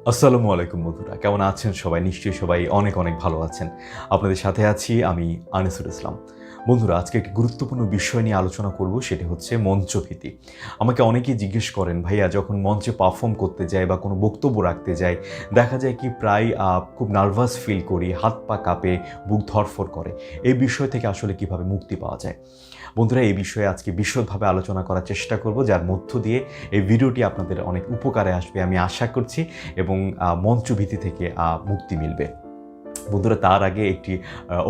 আসসালামু আলাইকুম বন্ধুরা, কেমন আছেন সবাই? নিশ্চয়ই সবাই অনেক অনেক ভালো আছেন। আপনাদের সাথে আছি আমি আনিসুল ইসলাম। বন্ধুরা, আজকে একটি গুরুত্বপূর্ণ বিষয় নিয়ে আলোচনা করব, সেটি হচ্ছে মঞ্চভীতি। আমাকে অনেকেই জিজ্ঞেস করেন, ভাইয়া যখন মঞ্চে পারফর্ম করতে যাই বা কোনো বক্তব্য রাখতে যাই, দেখা যায় কি প্রায় খুব নার্ভাস ফিল করি, হাত পা কাঁপে, বুক ধড়ফড় করে। এই বিষয় থেকে আসলে কিভাবে মুক্তি পাওয়া যায়? বন্ধুরা, এই বিষয়ে আজকে বিশদভাবে আলোচনা করার চেষ্টা করব, যার মধ্য দিয়ে এই ভিডিওটি আপনাদের অনেক উপকারে আসবে আমি আশা করছি, এবং মঞ্চভীতি থেকে মুক্তি মিলবে। বন্ধুরা, তার আগে একটি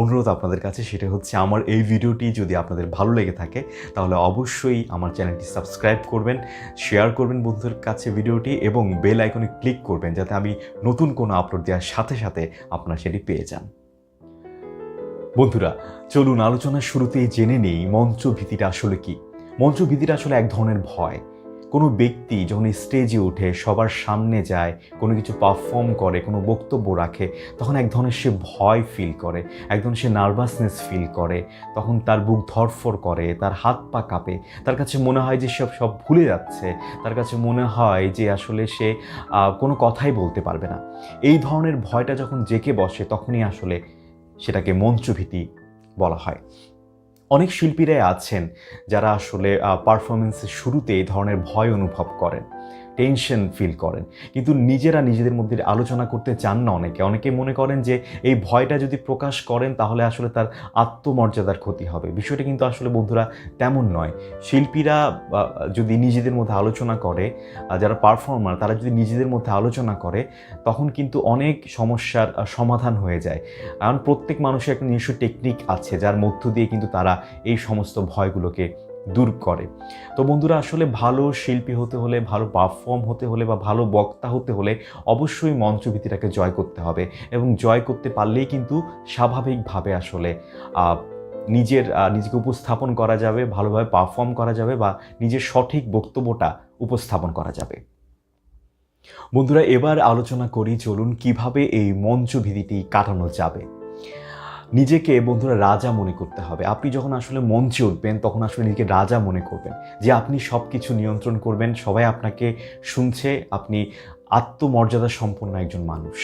অনুরোধ আপনাদের কাছে, সেটা হচ্ছে আমার এই ভিডিওটি যদি আপনাদের ভালো লেগে থাকে তাহলে অবশ্যই আমার চ্যানেলটি সাবস্ক্রাইব করবেন, শেয়ার করবেন বন্ধুদের কাছে ভিডিওটি, এবং বেল আইকনে ক্লিক করবেন যাতে আমি নতুন কোনো আপলোড দেওয়ার সাথে সাথে আপনারা সেটি পেয়ে যান। বন্ধুরা, চলুন আলোচনার শুরুতেই জেনে নেই মঞ্চভীতিটা আসলে কি। মঞ্চভীতিটা আসলে এক ধরনের ভয়। কোনো ব্যক্তি যখন স্টেজে ওঠে, সবার সামনে যায়, কোনো কিছু পারফর্ম করে, কোনো বক্তব্য রাখে, তখন এক ধরনের সে ভয় ফিল করে, এক ধরনের সে নার্ভাসনেস ফিল করে, তখন তার বুক ধড়ফড় করে, তার হাত পা কাঁপে, তার কাছে মনে হয় যে সব ভুলে যাচ্ছে, তার কাছে মনে হয় যে আসলে সে কোনো কথাই বলতে পারবে না। এই ধরনের ভয়টা যখন জেঁকে বসে তখনই আসলে সেটাকে মঞ্চভীতি বলা হয়। অনেক শিল্পীরাই আছেন যারা আসলে পারফরমেন্সের শুরুতে এই ধরনের ভয় অনুভব করেন, টেনশন ফিল করেন, কিন্তু নিজেরা নিজেদের মধ্যে আলোচনা করতে চান না। অনেকে মনে করেন যে এই ভয়টা যদি প্রকাশ করেন তাহলে আসলে তার আত্মমর্যাদার ক্ষতি হবে। বিষয়টা কিন্তু আসলে বন্ধুরা তেমন নয়। শিল্পীরা যদি নিজেদের মধ্যে আলোচনা করে, যারা পারফর্মার তারা যদি নিজেদের মধ্যে আলোচনা করে, তখন কিন্তু অনেক সমস্যার সমাধান হয়ে যায়। কারণ প্রত্যেক মানুষের একটা নিজস্ব টেকনিক আছে, যার মধ্য দিয়ে কিন্তু তারা এই সমস্ত ভয়গুলোকে দূর করে। তো বন্ধুরা, আসলে ভালো শিল্পী হতে হলে, ভালো পারফর্ম হতে হলে বা ভালো বক্তা হতে হলে অবশ্যই মঞ্চভীতিটাকে জয় করতে হবে, এবং জয় করতে পারলেই কিন্তু স্বাভাবিকভাবে আসলে নিজেকে উপস্থাপন করা যাবে, ভালোভাবে পারফর্ম করা যাবে, বা নিজের সঠিক বক্তব্যটা উপস্থাপন করা যাবে। বন্ধুরা, এবার আলোচনা করি, চলুন কিভাবে এই মঞ্চভীতিটি কাটানো যাবে। নিজেকে বন্ধুরা রাজা মনে করতে হবে। আপনি যখন আসলে মঞ্চে উঠবেন তখন আসলে নিজেকে রাজা মনে করবেন, যে আপনি সব কিছু নিয়ন্ত্রণ করবেন, সবাই আপনাকে শুনছে, আপনি আত্মমর্যাদা সম্পন্ন একজন মানুষ।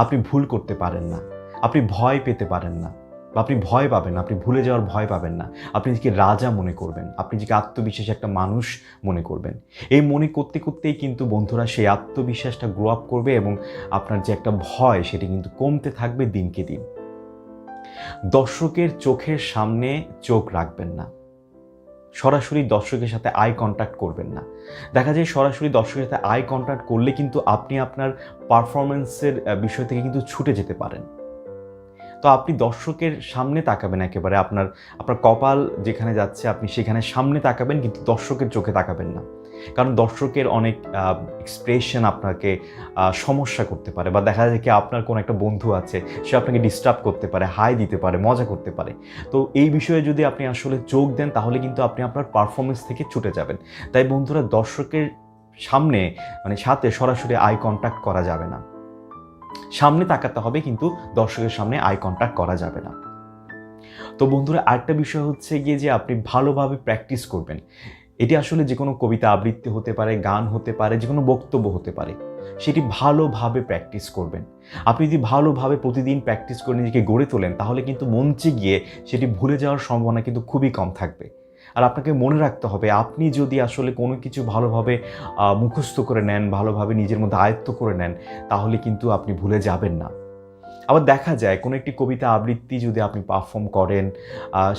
আপনি ভুল করতে পারেন না, আপনি ভয় পেতে পারেন না, বা আপনি ভয় পাবেন না, আপনি ভুলে যাওয়ার ভয় পাবেন না। আপনি নিজেকে রাজা মনে করবেন, আপনি নিজেকে আত্মবিশ্বাসী একটা মানুষ মনে করবেন। এই মনে করতে করতেই কিন্তু বন্ধুরা সেই আত্মবিশ্বাসটা গ্রো আপ করবে, এবং আপনার যে একটা ভয় সেটি কিন্তু কমতে থাকবে দিনকে দিন। দর্শকের চোখের সামনে চোখ রাখবেন না, সরাসরি দর্শকের সাথে আই কন্ট্যাক্ট করবেন না। দেখা যায় সরাসরি দর্শকের সাথে আই কন্ট্যাক্ট করলে কিন্তু আপনি আপনার পারফরমেন্সের বিষয় থেকে কিন্তু ছুটে যেতে পারেন। তো আপনি দর্শকের সামনে তাকাবেন, একেবারে আপনার কপাল যেখানে যাচ্ছে আপনি সেখানে সামনে তাকাবেন, কিন্তু দর্শকের চোখে তাকাবেন না। কারণ দর্শকের অনেক এক্সপ্রেশন আপনাকে সমস্যা করতে পারে, বা দেখা যায় কি আপনার কোনো একটা বন্ধু আছে, সে আপনাকে ডিস্টার্ব করতে পারে, হাই দিতে পারে, মজা করতে পারে। তো এই বিষয়ে যদি আপনি আসলে চোখ দেন তাহলে কিন্তু আপনি আপনার পারফরমেন্স থেকে ছুটে যাবেন। তাই বন্ধুরা, দর্শকের সামনে সাথে সরাসরি আই কন্ট্যাক্ট করা যাবে না। সামনে তাকাতে হবে, কিন্তু দর্শকের সামনে আই কন্ট্যাক্ট করা যাবে না। তো বন্ধুরা, আরেকটা বিষয় হচ্ছে গিয়ে যে আপনি ভালোভাবে প্র্যাকটিস করবেন। এটি আসলে যে কোনো কবিতা আবৃত্তি হতে পারে, গান হতে পারে, যে কোনো বক্তব্য হতে পারে, সেটি ভালোভাবে প্র্যাকটিস করবেন। আপনি যদি ভালোভাবে প্রতিদিন প্র্যাকটিস করে নিজেকে গড়ে তোলেন তাহলে কিন্তু মঞ্চে গিয়ে সেটি ভুলে যাওয়ার সম্ভাবনা কিন্তু খুবই কম থাকবে। আর আপনাকে মনে রাখতে হবে, আপনি যদি আসলে কোনো কিছু ভালোভাবে মুখস্থ করে নেন, ভালোভাবে নিজের মধ্যে আয়ত্ত করে নেন, তাহলে কিন্তু আপনি ভুলে যাবেন না। আবার দেখা যায় কোনো একটি কবিতা আবৃত্তি যদি আপনি পারফর্ম করেন,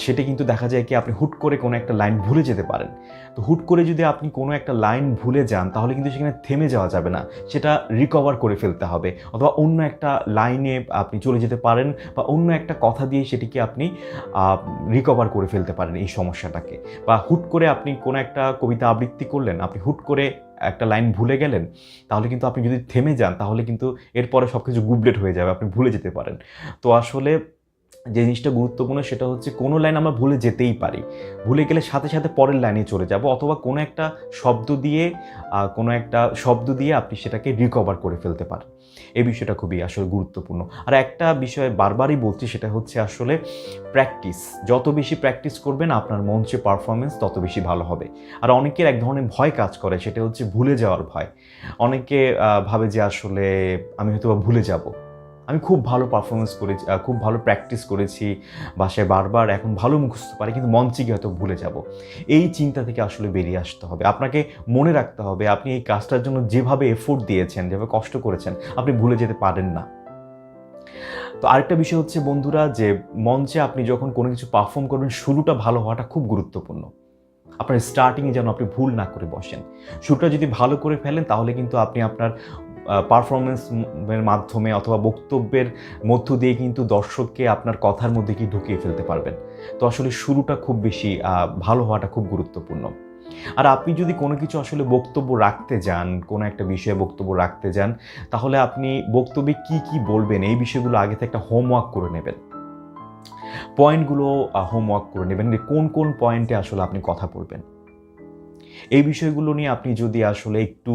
সেটা কিন্তু দেখা যায় কি আপনি হুট করে কোনো একটা লাইন ভুলে যেতে পারেন। তো হুট করে যদি আপনি কোনো একটা লাইন ভুলে যান তাহলে কিন্তু সেখানে থেমে যাওয়া যাবে না, সেটা রিকভার করে ফেলতে হবে, অথবা অন্য একটা লাইনে আপনি চলে যেতে পারেন, বা অন্য একটা কথা দিয়ে সেটিকে আপনি রিকভার করে ফেলতে পারেন এই সমস্যাটাকে। বা হুট করে আপনি কোনো একটা কবিতা আবৃত্তি করলেন, আপনি হুট করে একটা লাইন ভুলে গেলেন, তাহলে কিন্তু আপনি যদি থেমে যান তাহলে কিন্তু এরপরে সব কিছু গুবলেট হয়ে যাবে, আপনি ভুলে যেতে পারেন। তো আসলে যে জিনিসটা গুরুত্বপূর্ণ সেটা হচ্ছে কোনো লাইন আমরা ভুলে যেতেই পারি, ভুলে গেলে সাথে সাথে পরের লাইনে চলে যাব, অথবা কোনো একটা শব্দ দিয়ে আপনি সেটাকে রিকভার করে ফেলতে পারেন। এই বিষয়টা খুবই আসলে গুরুত্বপূর্ণ। আর একটা বিষয় বারবারই বলছি, সেটা হচ্ছে আসলে প্র্যাকটিস। যত বেশি প্র্যাকটিস করবেন আপনার মঞ্চে পারফরমেন্স তত বেশি ভালো হবে। আর অনেকের এক ধরনের ভয় কাজ করে, সেটা হচ্ছে ভুলে যাওয়ার ভয়। অনেকে ভাবে যে আসলে আমি হয়তো ভুলে যাব, আমি খুব ভালো পারফরমেন্স করেছি, খুব ভালো প্র্যাকটিস করেছি, বাসায় বারবার এখন ভালো মুখস্থ পারি, কিন্তু মঞ্চে গিয়ে হয়তো ভুলে যাব। এই চিন্তা থেকে আসলে বেরিয়ে আসতে হবে। আপনাকে মনে রাখতে হবে আপনি এই কাজটার জন্য যেভাবে এফোর্ট দিয়েছেন, যেভাবে কষ্ট করেছেন, আপনি ভুলে যেতে পারেন না। তো আরেকটা বিষয় হচ্ছে বন্ধুরা, যে মঞ্চে আপনি যখন কোনো কিছু পারফর্ম করবেন, শুরুটা ভালো হওয়াটা খুব গুরুত্বপূর্ণ। আপনার স্টার্টিংয়ে যেন আপনি ভুল না করে বসেন। শুরুটা যদি ভালো করে ফেলেন তাহলে কিন্তু আপনি আপনার পারফরমেন্সের মাধ্যমে অথবা বক্তব্যের মধ্য দিয়ে কিন্তু দর্শককে আপনার কথার মধ্যে কি ঢুকিয়ে ফেলতে পারবেন। তো আসলে শুরুটা খুব বেশি ভালো হওয়াটা খুব গুরুত্বপূর্ণ। আর আপনি যদি কোনো কিছু আসলে বক্তব্য রাখতে যান, কোনো একটা বিষয়ে বক্তব্য রাখতে যান, তাহলে আপনি বক্তব্যে কি বলবেন এই বিষয়গুলো আগে থেকে একটা হোমওয়ার্ক করে নেবেন। পয়েন্টগুলো হোমওয়ার্ক করে নেবেন যে কোন পয়েন্টে আসলে আপনি কথা বলবেন। এই বিষয়গুলো নিয়ে আপনি যদি আসলে একটু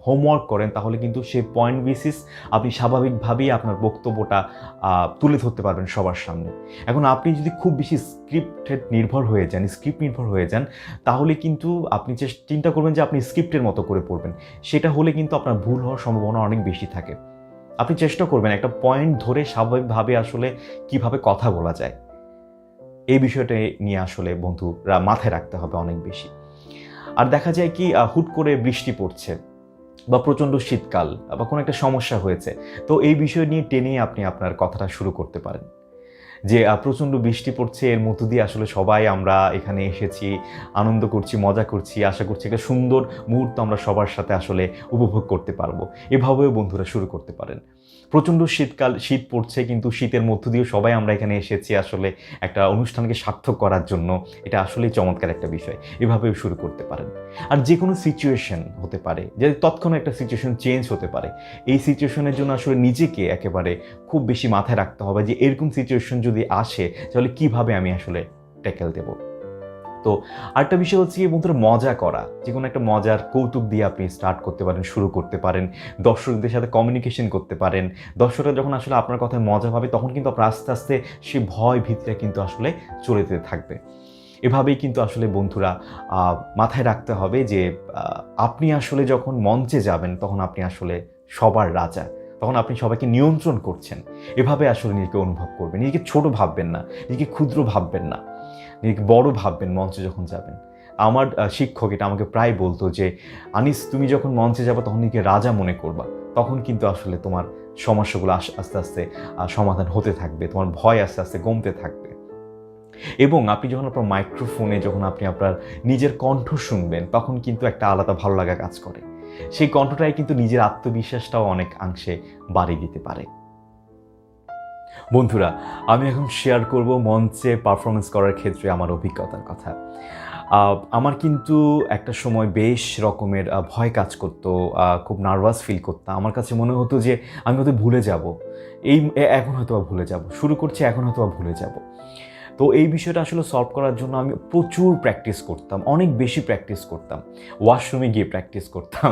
হোমওয়ার্ক করেন, তাহলে কিন্তু সেই পয়েন্ট বেসিস আপনি স্বাভাবিকভাবেই আপনার বক্তব্যটা তুলে ধরতে পারবেন সবার সামনে। এখন আপনি যদি খুব বেশি স্ক্রিপ্ট নির্ভর হয়ে যান, তাহলে কিন্তু আপনি চিন্তা করবেন যে আপনি স্ক্রিপ্টের মতো করে পড়বেন। সেটা হলে কিন্তু আপনার ভুল হওয়ার সম্ভাবনা অনেক বেশি থাকে। আপনি চেষ্টা করবেন একটা পয়েন্ট ধরে স্বাভাবিকভাবে আসলে কিভাবে কথা বলা যায়, এই বিষয়টা নিয়ে আসলে বন্ধুরা মাথায় রাখতে হবে অনেক বেশি। আর দেখা যায় কি, হুট করে বৃষ্টি পড়ছে বা প্রচণ্ড শীতকাল বা কোনো একটা সমস্যা হয়েছে, তো এই বিষয় নিয়ে টেনে আপনি আপনার কথাটা শুরু করতে পারেন যে প্রচণ্ড বৃষ্টি পড়ছে, এর মধ্য দিয়ে আসলে সবাই আমরা এখানে এসেছি, আনন্দ করছি, মজা করছি, আশা করছি একটা সুন্দর মুহূর্ত আমরা সবার সাথে আসলে উপভোগ করতে পারবো। এভাবেও বন্ধুরা শুরু করতে পারেন। প্রচণ্ড শীত পড়ছে, কিন্তু শীতের মধ্য দিয়ে সবাই আমরা এখানে এসেছি আসলে একটা অনুষ্ঠানকে সার্থক করার জন্য। এটা আসলেই চমৎকার একটা বিষয়। এভাবেও শুরু করতে পারেন। আর যে কোনো সিচুয়েশন হতে পারে, যে তৎক্ষণাৎ একটা সিচুয়েশন চেঞ্জ হতে পারে, এই সিচুয়েশনের জন্য আসলে নিজেকে একেবারে খুব বেশি মাথায় রাখতে হবে যে এরকম সিচুয়েশন যদি আসে তাহলে কিভাবে আমি আসলে ট্যাকেল দেব। তো আরেকটা বিষয় হচ্ছে কি বন্ধুরা, মজা করা। যে কোনো একটা মজার কৌতুক দিয়ে আপনি স্টার্ট করতে পারেন, শুরু করতে পারেন, দর্শকদের সাথে কমিউনিকেশন করতে পারেন। দর্শকরা যখন আসলে আপনার কথায় মজা পাবে, তখন কিন্তু আপনার আস্তে আস্তে সে ভয় ভীতিটা কিন্তু আসলে চলে যেতে থাকবে। এভাবেই কিন্তু আসলে বন্ধুরা মাথায় রাখতে হবে যে আপনি আসলে যখন মঞ্চে যাবেন, তখন আপনি আসলে সবার রাজা, তখন আপনি সবাইকে নিয়ন্ত্রণ করছেন। এভাবে আসলে নিজেকে অনুভব করবেন। নিজেকে ছোট ভাববেন না, নিজেকে ক্ষুদ্র ভাববেন না, নিজেকে বড় ভাববেন মঞ্চে যখন যাবেন। আমার শিক্ষক এটা আমাকে প্রায় বলতো যে, আনিস তুমি যখন মঞ্চে যাবে তখন নিজেকে রাজা মনে করবা, তখন কিন্তু আসলে তোমার সমস্যাগুলো আস্তে আস্তে সমাধান হতে থাকবে, তোমার ভয় আস্তে আস্তে কমতে থাকবে। এবং আপনি যখন আপনার মাইক্রোফোনে যখন আপনি আপনার নিজের কণ্ঠ শুনবেন, তখন কিন্তু একটা আলাদা ভালো লাগা কাজ করে। সেই কণ্ঠটাই কিন্তু নিজের আত্মবিশ্বাসটাও অনেকাংশে বাড়িয়ে দিতে পারে। বন্ধুরা, আমি এখন শেয়ার করব মঞ্চে পারফরমেন্স করার ক্ষেত্রে আমার অভিজ্ঞতার কথা। আমার কিন্তু একটা সময় বেশ রকমের ভয় কাজ করতো, খুব নার্ভাস ফিল করতাম। আমার কাছে মনে হতো যে আমি হয়তো ভুলে যাব, এখন হয়তো ভুলে যাব, শুরু করছি এখন হয়তো ভুলে যাব। তো এই বিষয়টা আসলে সলভ করার জন্য আমি প্রচুর প্র্যাকটিস করতাম, অনেক বেশি প্র্যাকটিস করতাম। ওয়াশরুমে গিয়ে প্র্যাকটিস করতাম,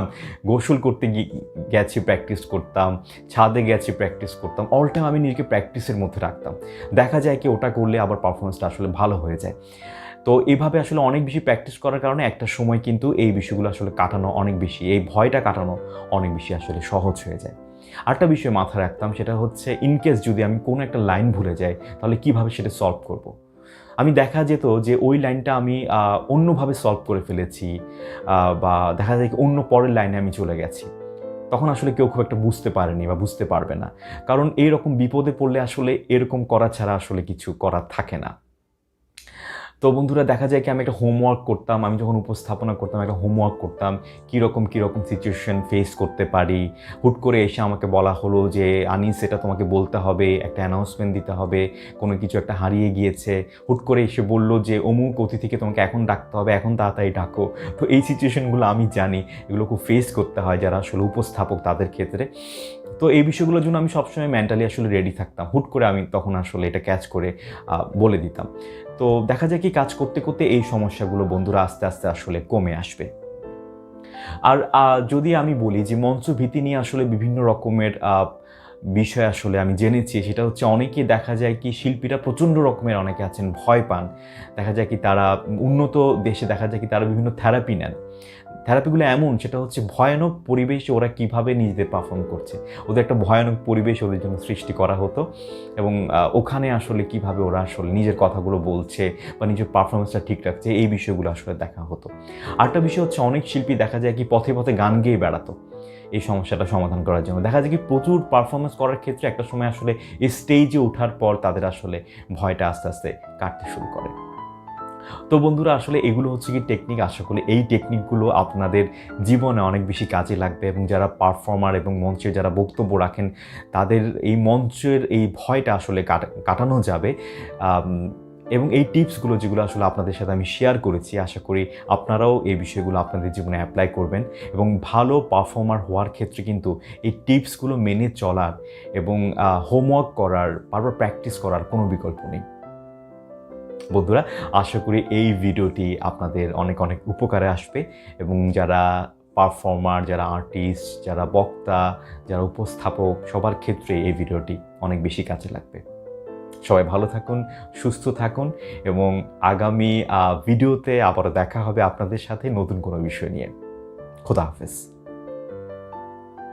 গোসল করতে গেছি প্র্যাকটিস করতাম, ছাদে গেছি প্র্যাকটিস করতাম। অল টাইম আমি নিজেকে প্র্যাকটিসের মধ্যে রাখতাম। দেখা যায় কি ওটা করলে আবার পারফরমেন্সটা আসলে ভালো হয়ে যায়। তো এভাবে আসলে অনেক বেশি প্র্যাকটিস করার কারণে একটা সময় কিন্তু এই বিষয়গুলো আসলে কাটানো অনেক বেশি, এই ভয়টা কাটানো অনেক বেশি আসলে সহজ হয়ে যায়। আরেকটা বিষয় মাথায় রাখতাম, সেটা হচ্ছে ইনকেস যদি আমি কোনো একটা লাইন ভুলে যাই, তাহলে কিভাবে সেটা সলভ করব। আমি দেখা যেত যে ওই লাইনটা আমি অন্যভাবে সলভ করে ফেলেছি, বা দেখা যায় অন্য পরের লাইনে আমি চলে গেছি। তখন আসলে কেউ খুব একটা বুঝতে পারেনি বা বুঝতে পারবে না, কারণ এইরকম বিপদে পড়লে আসলে এরকম করা ছাড়া আসলে কিছু করার থাকে না। তো বন্ধুরা দেখা যায় কি আমি একটা হোমওয়ার্ক করতাম, আমি যখন উপস্থাপনা করতাম একটা হোমওয়ার্ক করতাম, কীরকম সিচুয়েশন ফেস করতে পারি। হুট করে এসে আমাকে বলা হলো যে আনিস এটা তোমাকে বলতে হবে, একটা অ্যানাউন্সমেন্ট দিতে হবে, কোনো কিছু একটা হারিয়ে গিয়েছে। হুট করে এসে বলল যে অমুক অতিথিকে তোমাকে এখন ডাকতে হবে, এখন তাড়াতাড়ি ডাকো। তো এই সিচুয়েশনগুলো আমি জানি, এগুলো খুব ফেস করতে হয় যারা আসলে উপস্থাপক তাদের ক্ষেত্রে। তো এই বিষয়গুলোর জন্য আমি সবসময় মেন্টালি আসলে রেডি থাকতাম। হুট করে আমি তখন আসলে এটা ক্যাচ করে বলে দিতাম। তো দেখা যায় কি কাজ করতে করতে এই সমস্যাগুলো বন্ধুরা আস্তে আস্তে আসলে কমে আসবে। আর যদি আমি বলি যে মঞ্চভীতি নিয়ে আসলে বিভিন্ন রকমের বিষয় আসলে আমি জেনেছি, সেটা হচ্ছে অনেকেই দেখা যায় কি শিল্পীরা প্রচণ্ড রকমের অনেকে আছেন ভয় পান। দেখা যায় কি তারা উন্নত দেশে দেখা যায় কি তারা বিভিন্ন থেরাপি নেন। থেরাপিগুলো এমন সেটা হচ্ছে ভয়ানক পরিবেশে ওরা কিভাবে নিজেদের পারফর্ম করছে, ওদের একটা ভয়ানক পরিবেশ ওদের জন্য সৃষ্টি করা হতো এবং ওখানে আসলে কিভাবে ওরা আসলে নিজের কথাগুলো বলছে বা নিজের পারফরমেন্সটা ঠিক রাখছে এই বিষয়গুলো আসলে দেখা হতো। আরেকটা বিষয় হচ্ছে অনেক শিল্পী দেখা যায় কি পথে পথে গান গেয়ে বেড়াতো এই সমস্যাটা সমাধান করার জন্য। দেখা যায় কি প্রচুর পারফরমেন্স করার ক্ষেত্রে একটা সময় আসলে স্টেজে ওঠার পর তাদের আসলে ভয়টা আস্তে আস্তে কাটতে শুরু করে। তো বন্ধুরা আসলে এগুলো হচ্ছে কি টেকনিক, আশা করি এই টেকনিকগুলো আপনাদের জীবনে অনেক বেশি কাজে লাগবে এবং যারা পারফর্মার এবং মঞ্চে যারা বক্তব্য রাখেন তাদের এই মঞ্চের এই ভয়টা আসলে কাটানো যাবে। এবং এই টিপসগুলো যেগুলো আসলে আপনাদের সাথে আমি শেয়ার করেছি, আশা করি আপনারাও এই বিষয়গুলো আপনাদের জীবনে অ্যাপ্লাই করবেন এবং ভালো পারফর্মার হওয়ার ক্ষেত্রে কিন্তু এই টিপসগুলো মেনে চলার এবং হোমওয়ার্ক করার, বারবার প্র্যাকটিস করার কোনো বিকল্প নেই। বন্ধুরা আশা করি এই ভিডিওটি আপনাদের অনেক অনেক উপকারে আসবে এবং যারা পারফর্মার, যারা আর্টিস্ট, যারা বক্তা, যারা উপস্থাপক সবার ক্ষেত্রে এই ভিডিওটি অনেক বেশি কাজে লাগবে। সবাই ভালো থাকুন, সুস্থ থাকুন এবং আগামী ভিডিওতে আবারও দেখা হবে আপনাদের সাথে নতুন কোনো বিষয় নিয়ে। খোদা হাফেজ।